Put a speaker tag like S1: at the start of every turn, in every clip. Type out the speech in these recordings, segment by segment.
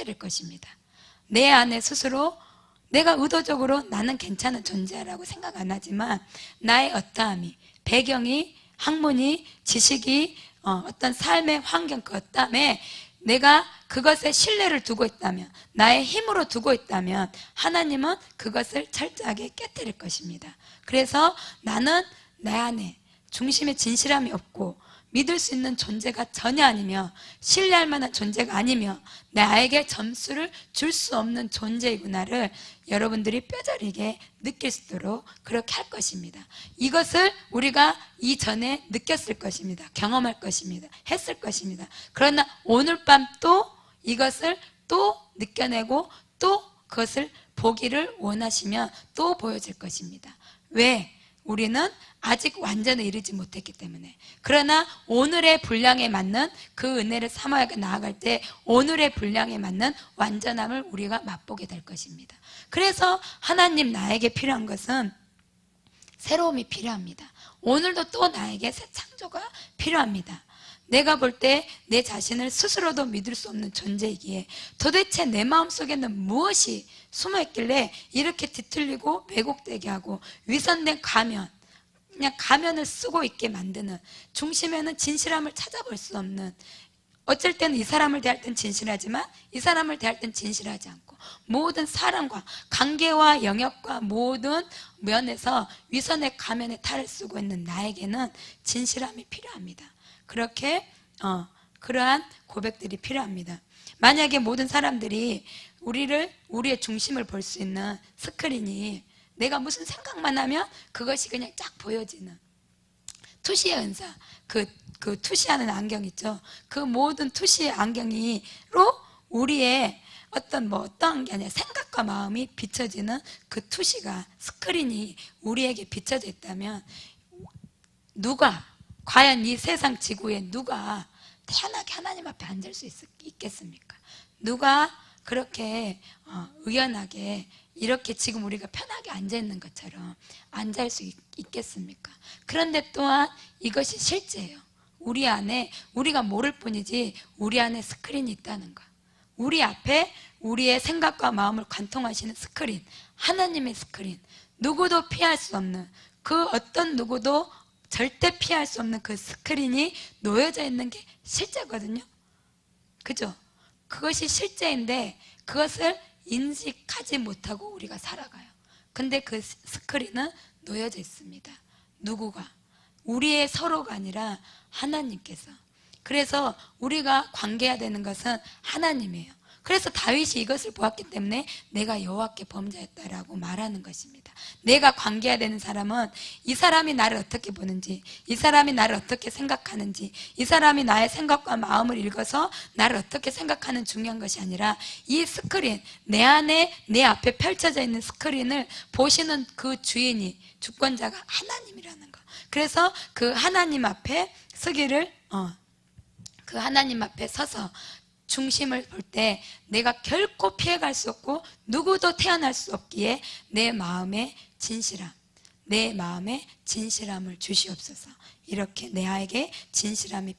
S1: 깨뜨릴 것입니다. 내 안에 스스로 내가 의도적으로 나는 괜찮은 존재라고 생각 안 하지만 나의 어떠함이, 배경이, 학문이, 지식이, 어떤 삶의 환경 그 어떠함에 내가 그것에 신뢰를 두고 있다면, 나의 힘으로 두고 있다면 하나님은 그것을 철저하게 깨뜨릴 것입니다. 그래서 나는 내 안에 중심에 진실함이 없고 믿을 수 있는 존재가 전혀 아니며 신뢰할 만한 존재가 아니며 나에게 점수를 줄 수 없는 존재이구나를 여러분들이 뼈저리게 느낄 수 있도록 그렇게 할 것입니다. 이것을 우리가 이전에 느꼈을 것입니다. 경험할 것입니다. 했을 것입니다. 그러나 오늘 밤 또 이것을 또 느껴내고 또 그것을 보기를 원하시면 또 보여질 것입니다. 왜? 우리는 아직 완전에 이르지 못했기 때문에. 그러나 오늘의 분량에 맞는 그 은혜를 삼아야 나아갈 때 오늘의 분량에 맞는 완전함을 우리가 맛보게 될 것입니다. 그래서 하나님 나에게 필요한 것은 새로움이 필요합니다. 오늘도 또 나에게 새 창조가 필요합니다. 내가 볼 때 내 자신을 스스로도 믿을 수 없는 존재이기에 도대체 내 마음속에는 무엇이 숨어있길래 이렇게 뒤틀리고 왜곡되게 하고 위선된 가면, 그냥 가면을 쓰고 있게 만드는, 중심에는 진실함을 찾아볼 수 없는, 어쩔 때는 이 사람을 대할 땐 진실하지만 이 사람을 대할 땐 진실하지 않고 모든 사람과 관계와 영역과 모든 면에서 위선의 가면에 탈을 쓰고 있는 나에게는 진실함이 필요합니다. 그렇게 그러한 고백들이 필요합니다. 만약에 모든 사람들이 우리의 중심을 볼 수 있는 스크린이 내가 무슨 생각만 하면 그것이 그냥 쫙 보여지는 투시의 은사, 그 투시하는 안경 있죠. 그 모든 투시의 안경이로 우리의 어떤 게 아니라 생각과 마음이 비춰지는 그 투시가, 스크린이 우리에게 비춰져 있다면 과연 이 세상 지구에 누가 태연하게 하나님 앞에 앉을 수 있겠습니까? 누가 그렇게 의연하게 이렇게 지금 우리가 편하게 앉아있는 것처럼 앉을 수 있겠습니까? 그런데 또한 이것이 실제예요. 우리 안에, 우리가 모를 뿐이지 우리 안에 스크린이 있다는 것. 우리 앞에 우리의 생각과 마음을 관통하시는 스크린, 하나님의 스크린, 누구도 피할 수 없는, 그 어떤 누구도 절대 피할 수 없는 그 스크린이 놓여져 있는 게 실제거든요. 그죠? 그것이 실제인데 그것을 인식하지 못하고 우리가 살아가요. 근데 그 스크린은 놓여져 있습니다. 누구가? 우리의 서로가 아니라 하나님께서. 그래서 우리가 관계해야 되는 것은 하나님이에요. 그래서 다윗이 이것을 보았기 때문에 내가 여호와께 범죄했다라고 말하는 것입니다. 내가 관계해야 되는 사람은 이 사람이 나를 어떻게 보는지, 이 사람이 나를 어떻게 생각하는지, 이 사람이 나의 생각과 마음을 읽어서 나를 어떻게 생각하는 중요한 것이 아니라 이 스크린, 내 안에 내 앞에 펼쳐져 있는 스크린을 보시는 그 주인이, 주권자가 하나님이라는 거. 그래서 그 하나님 앞에 그 하나님 앞에 서서 중심을 볼 때 내가 결코 피해갈 수 없고 누구도 태어날 수 없기에 내 마음의 진실함을 주시옵소서. 이렇게 내에게 진실함이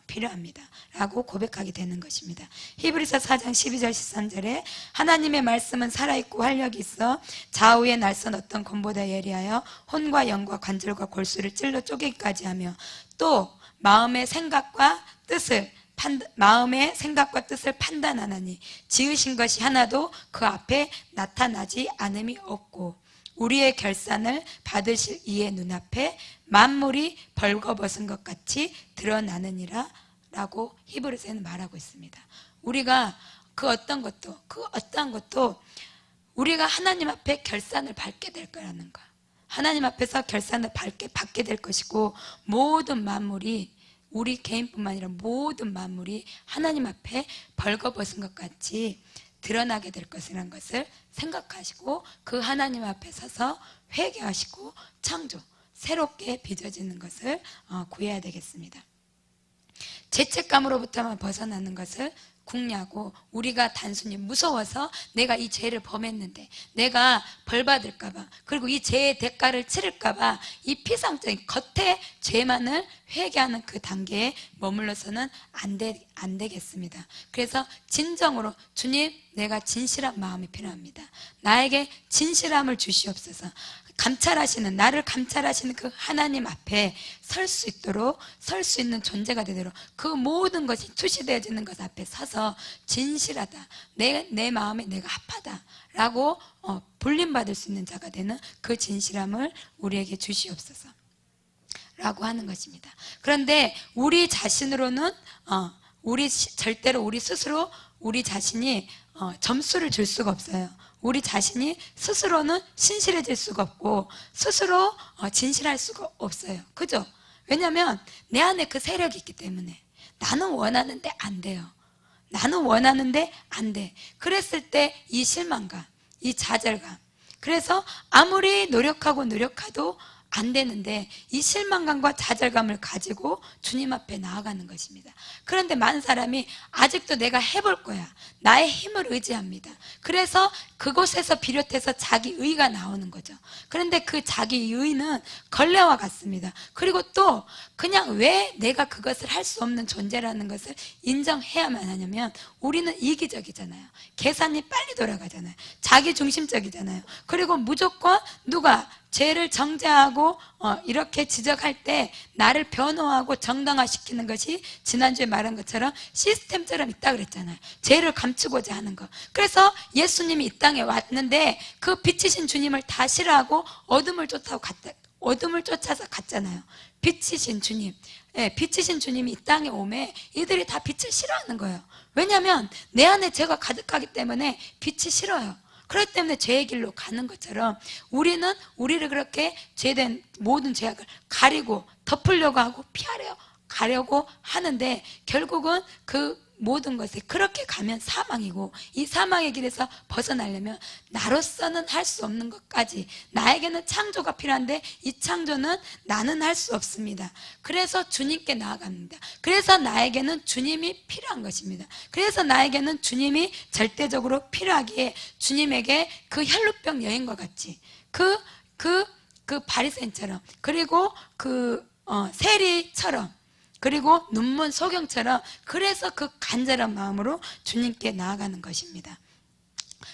S1: 필요합니다 라고 고백하게 되는 것입니다. 히브리서 4장 12절 13절에 하나님의 말씀은 살아있고 활력이 있어 좌우의 날선 어떤 검보다 예리하여 혼과 영과 관절과 골수를 찔러 쪼개기까지 하며 또 마음의 생각과 뜻을 판단하나니 지으신 것이 하나도 그 앞에 나타나지 않음이 없고 우리의 결산을 받으실 이의 눈앞에 만물이 벌거벗은 것 같이 드러나느니라 라고 히브리서에는 말하고 있습니다. 우리가 그 어떠한 것도 우리가 하나님 앞에 결산을 받게 될 거라는 거. 하나님 앞에서 결산을 받게 될 것이고 모든 만물이, 우리 개인뿐만 아니라 모든 만물이 하나님 앞에 벌거벗은 것 같이 드러나게 될 것이라는 것을 생각하시고 그 하나님 앞에 서서 회개하시고 창조, 새롭게 빚어지는 것을 구해야 되겠습니다. 죄책감으로부터만 벗어나는 것을 궁리하고 우리가 단순히 무서워서 내가 이 죄를 범했는데 내가 벌 받을까봐, 그리고 이 죄의 대가를 치를까봐 이 피상적인 겉의 죄만을 회개하는 그 단계에 머물러서는 안 되겠습니다. 그래서 진정으로 주님, 내가 진실한 마음이 필요합니다. 나에게 진실함을 주시옵소서. 나를 감찰하시는 그 하나님 앞에 설 수 있도록, 설 수 있는 존재가 되도록 그 모든 것이 투시되어지는 것 앞에 서서 진실하다, 내 마음에 내가 합하다라고 불림받을 수 있는 자가 되는 그 진실함을 우리에게 주시옵소서 라고 하는 것입니다. 그런데 우리 자신으로는 절대로 우리 스스로 우리 자신이 점수를 줄 수가 없어요. 우리 자신이 스스로는 신실해질 수가 없고 스스로 진실할 수가 없어요. 그죠? 왜냐하면 내 안에 그 세력이 있기 때문에. 나는 원하는데 안 돼요. 나는 원하는데 안 돼. 그랬을 때 이 실망감, 이 좌절감, 그래서 아무리 노력해도 안 되는데 이 실망감과 좌절감을 가지고 주님 앞에 나아가는 것입니다. 그런데 많은 사람이 아직도 내가 해볼 거야, 나의 힘을 의지합니다. 그래서 그곳에서 비롯해서 자기 의가 나오는 거죠. 그런데 그 자기 의는 걸레와 같습니다. 그리고 또 그냥 왜 내가 그것을 할 수 없는 존재라는 것을 인정해야만 하냐면, 우리는 이기적이잖아요. 계산이 빨리 돌아가잖아요. 자기중심적이잖아요. 그리고 무조건 누가 죄를 정죄하고 이렇게 지적할 때 나를 변호하고 정당화시키는 것이 지난주에 말한 것처럼 시스템처럼 있다 그랬잖아요. 죄를 감추고자 하는 거. 그래서 예수님이 이 땅에 왔는데 그 빛이신 주님을 다 싫어하고 어둠을 쫓아서 갔잖아요. 빛이신 주님, 빛이신 주님이 이 땅에 오매 이들이 다 빛을 싫어하는 거예요. 왜냐하면 내 안에 죄가 가득하기 때문에 빛이 싫어요. 그렇기 때문에 죄의 길로 가는 것처럼 우리는 우리를 그렇게 죄된 모든 죄악을 가리고 덮으려고 하고 가려고 하는데, 결국은 그 모든 것이 그렇게 가면 사망이고, 이 사망의 길에서 벗어나려면 나로서는 할 수 없는 것까지, 나에게는 창조가 필요한데 이 창조는 나는 할 수 없습니다. 그래서 주님께 나아갑니다. 그래서 나에게는 주님이 필요한 것입니다. 그래서 나에게는 주님이 절대적으로 필요하기에 주님에게 그 혈루병 여인과 같이 그 바리새인처럼, 그리고 세리처럼, 그리고 눈먼 소경처럼, 그래서 그 간절한 마음으로 주님께 나아가는 것입니다.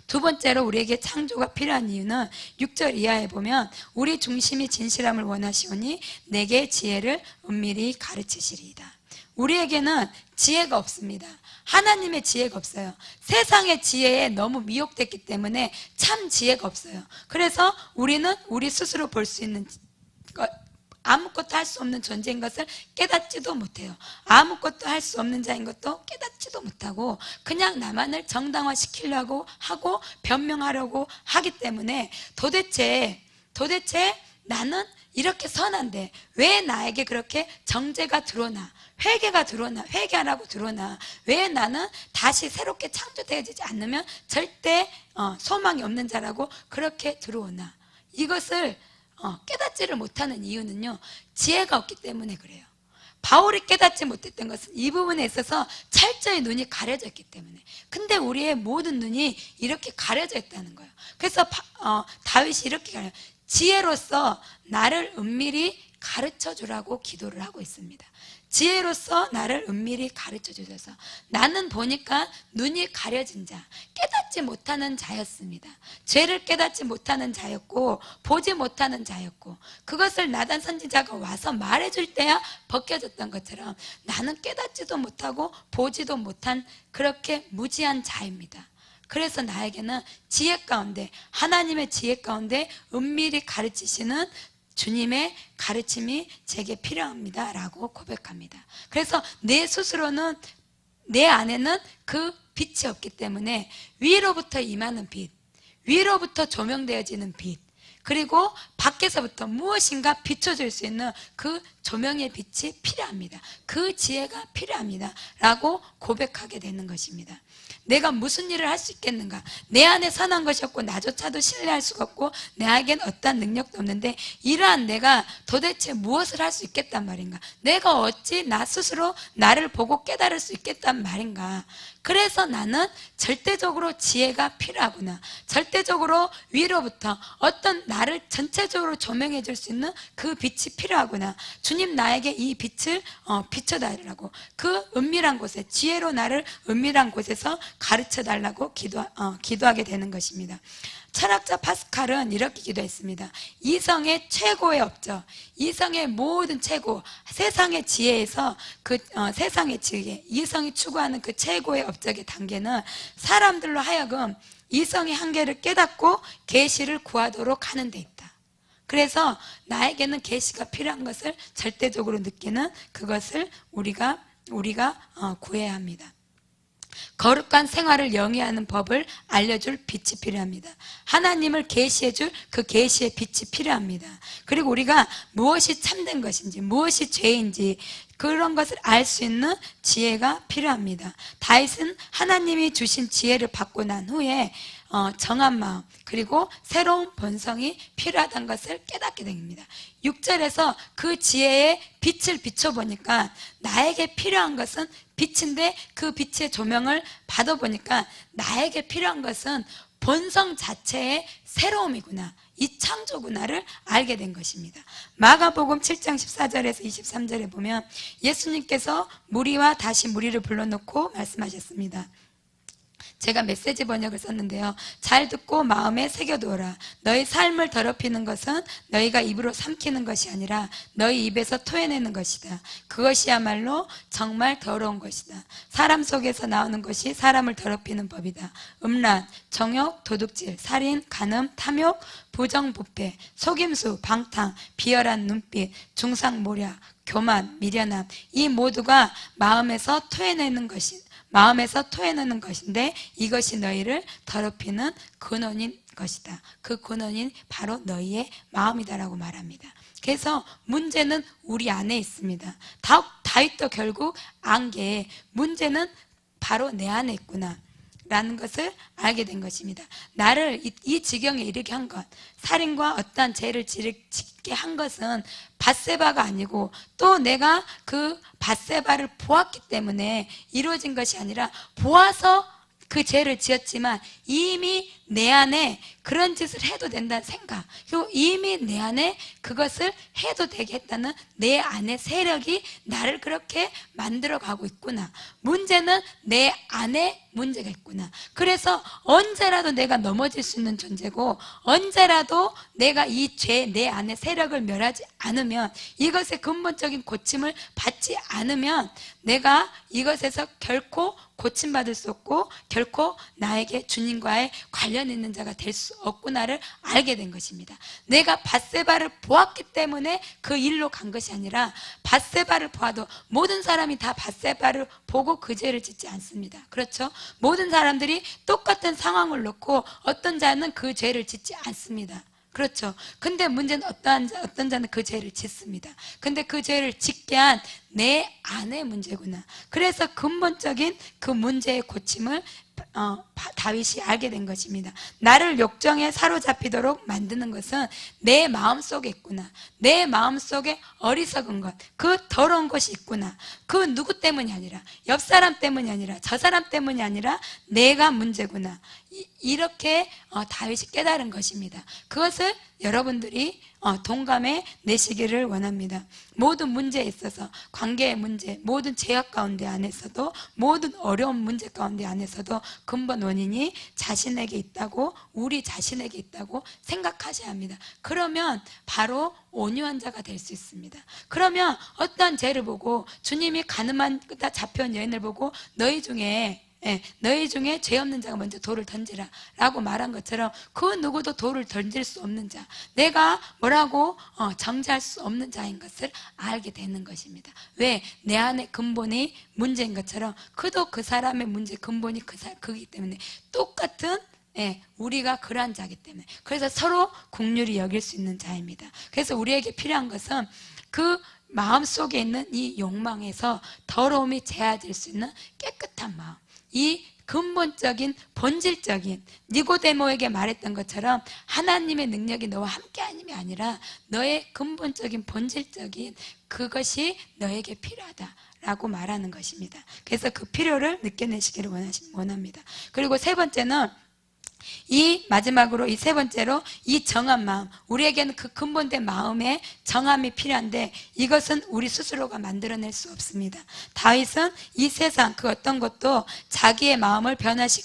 S1: 두 번째로 우리에게 창조가 필요한 이유는 6절 이하에 보면, 우리 중심이 진실함을 원하시오니 내게 지혜를 은밀히 가르치시리이다. 우리에게는 지혜가 없습니다. 하나님의 지혜가 없어요. 세상의 지혜에 너무 미혹됐기 때문에 참 지혜가 없어요. 그래서 우리는 우리 스스로 볼 수 있는 것, 아무것도 할 수 없는 존재인 것을 깨닫지도 못해요. 아무것도 할 수 없는 자인 것도 깨닫지도 못하고 그냥 나만을 정당화시키려고 하고 변명하려고 하기 때문에 도대체 나는 이렇게 선한데 왜 나에게 그렇게 정죄가 들어오나, 회개가 들어오나, 회개하라고 들어오나, 왜 나는 다시 새롭게 창조되어지지 않으면 절대 소망이 없는 자라고 그렇게 들어오나. 이것을 깨닫지를 못하는 이유는요, 지혜가 없기 때문에 그래요. 바울이 깨닫지 못했던 것은 이 부분에 있어서 철저히 눈이 가려져 있기 때문에. 근데 우리의 모든 눈이 이렇게 가려져 있다는 거예요. 그래서 다윗이 이렇게 가요. 지혜로서 나를 은밀히 가르쳐 주라고 기도를 하고 있습니다. 지혜로서 나를 은밀히 가르쳐 주셔서. 나는 보니까 눈이 가려진 자, 깨닫지 못하는 자였습니다. 죄를 깨닫지 못하는 자였고 보지 못하는 자였고, 그것을 나단 선지자가 와서 말해줄 때야 벗겨졌던 것처럼 나는 깨닫지도 못하고 보지도 못한 그렇게 무지한 자입니다. 그래서 나에게는 지혜 가운데, 하나님의 지혜 가운데 은밀히 가르치시는 주님의 가르침이 제게 필요합니다 라고 고백합니다. 그래서 내 스스로는, 내 안에는 그 빛이 없기 때문에 위로부터 임하는 빛, 위로부터 조명되어지는 빛, 그리고 밖에서부터 무엇인가 비춰줄 수 있는 그 조명의 빛이 필요합니다. 그 지혜가 필요합니다. 라고 고백하게 되는 것입니다. 내가 무슨 일을 할 수 있겠는가? 내 안에 선한 것이 없고 나조차도 신뢰할 수가 없고 내에겐 어떠한 능력도 없는데 이러한 내가 도대체 무엇을 할 수 있겠단 말인가? 내가 어찌 나 스스로 나를 보고 깨달을 수 있겠단 말인가? 그래서 나는 절대적으로 지혜가 필요하구나. 절대적으로 위로부터 어떤 나를 전체적으로 조명해 줄 수 있는 그 빛이 필요하구나. 주님 나에게 이 빛을 비춰달라고, 그 은밀한 곳에, 지혜로 나를 은밀한 곳에서 가르쳐 달라고 기도하게 되는 것입니다. 철학자 파스칼은 이렇게 기도했습니다. 이성의 최고의 업적, 이성의 모든 최고, 세상의 지혜에서 세상의 지혜, 이성이 추구하는 그 최고의 업적의 단계는 사람들로 하여금 이성의 한계를 깨닫고 계시를 구하도록 하는 데 있다. 그래서 나에게는 계시가 필요한 것을 절대적으로 느끼는 그것을 우리가 구해야 합니다. 거룩한 생활을 영위하는 법을 알려줄 빛이 필요합니다. 하나님을 계시해줄 그 계시의 빛이 필요합니다. 그리고 우리가 무엇이 참된 것인지, 무엇이 죄인지 그런 것을 알 수 있는 지혜가 필요합니다. 다윗은 하나님이 주신 지혜를 받고 난 후에 정한 마음 그리고 새로운 본성이 필요하다는 것을 깨닫게 됩니다. 6절에서 그 지혜의 빛을 비춰보니까 나에게 필요한 것은 빛인데 그 빛의 조명을 받아보니까 나에게 필요한 것은 본성 자체의 새로움이구나, 이 창조구나를 알게 된 것입니다. 마가복음 7장 14절에서 23절에 보면 예수님께서 무리와 다시 무리를 불러놓고 말씀하셨습니다. 제가 메시지 번역을 썼는데요. 잘 듣고 마음에 새겨두어라. 너희 삶을 더럽히는 것은 너희가 입으로 삼키는 것이 아니라 너희 입에서 토해내는 것이다. 그것이야말로 정말 더러운 것이다. 사람 속에서 나오는 것이 사람을 더럽히는 법이다. 음란, 정욕, 도둑질, 살인, 간음, 탐욕, 부정부패, 속임수, 방탕, 비열한 눈빛, 중상모략, 교만, 미련함, 이 모두가 마음에서 토해내는 것인데 이것이 너희를 더럽히는 근원인 것이다. 그 근원인 바로 너희의 마음이다라고 말합니다. 그래서 문제는 우리 안에 있습니다. 다윗도 결국 안 게 문제는 바로 내 안에 있구나 라는 것을 알게 된 것입니다. 나를 이 지경에 이르게 한 것, 살인과 어떠한 죄를 짓게 한 것은 밧세바가 아니고 또 내가 그 밧세바를 보았기 때문에 이루어진 것이 아니라 보아서 그 죄를 지었지만 이미 내 안에 그런 짓을 해도 된다는 생각, 그리고 이미 내 안에 그것을 해도 되게 했다는 내 안의 세력이 나를 그렇게 만들어가고 있구나. 문제는 내 안에 문제가 있구나. 그래서 언제라도 내가 넘어질 수 있는 존재고 언제라도 내가 이 죄, 내 안의 세력을 멸하지 않으면, 이것의 근본적인 고침을 받지 않으면 내가 이것에서 결코 고침받을 수 없고 결코 나에게 주님과의 관련 있는 자가 될 수 없구나를 알게 된 것입니다. 내가 밧세바를 보았기 때문에 그 일로 간 것이 아니라, 밧세바를 보아도 모든 사람이 다 밧세바를 보고 그 죄를 짓지 않습니다. 그렇죠? 모든 사람들이 똑같은 상황을 놓고 어떤 자는 그 죄를 짓지 않습니다. 그렇죠? 근데 문제는 어떤 자는 그 죄를 짓습니다. 근데 그 죄를 짓게 한 내 안의 문제구나. 그래서 근본적인 그 문제의 고침을 다윗이 알게 된 것입니다. 나를 욕정에 사로잡히도록 만드는 것은 내 마음속에 있구나. 내 마음속에 어리석은 것, 그 더러운 것이 있구나. 그 누구 때문이 아니라, 옆 사람 때문이 아니라, 저 사람 때문이 아니라 내가 문제구나. 이렇게 다윗이 깨달은 것입니다. 그것을 여러분들이 동감해 내시기를 원합니다. 모든 문제에 있어서, 관계의 문제, 모든 제약 가운데 안에서도, 모든 어려운 문제 가운데 안에서도 근본 원인이 자신에게 있다고, 우리 자신에게 있다고 생각하셔야 합니다. 그러면 바로 온유한 자가 될 수 있습니다. 그러면 어떠한 죄를 보고, 주님이 가늠한 잡혀온 여인을 보고 너희 중에 죄 없는 자가 먼저 돌을 던지라 라고 말한 것처럼, 그 누구도 돌을 던질 수 없는 자, 내가 뭐라고 정죄할 수 없는 자인 것을 알게 되는 것입니다. 왜? 내 안에 근본이 문제인 것처럼 그도 그 사람의 문제 근본이 그기 때문에 똑같은, 우리가 그러한 자이기 때문에, 그래서 서로 긍휼히 여길 수 있는 자입니다. 그래서 우리에게 필요한 것은 그 마음 속에 있는 이 욕망에서 더러움이 제하될 수 있는 깨끗한 마음, 이 근본적인 본질적인 니고데모에게 말했던 것처럼 하나님의 능력이 너와 함께함이 아니라 너의 근본적인 본질적인 그것이 너에게 필요하다라고 말하는 것입니다. 그래서 그 필요를 느껴내시기를 원합니다. 그리고 세 번째는 마지막으로 이 세 번째로 이 정한 마음, 우리에게는 그 근본된 마음의 정함이 필요한데 이것은 우리 스스로가 만들어낼 수 없습니다. 다윗은 이 세상 그 어떤 것도 자기의 마음을 변화시키고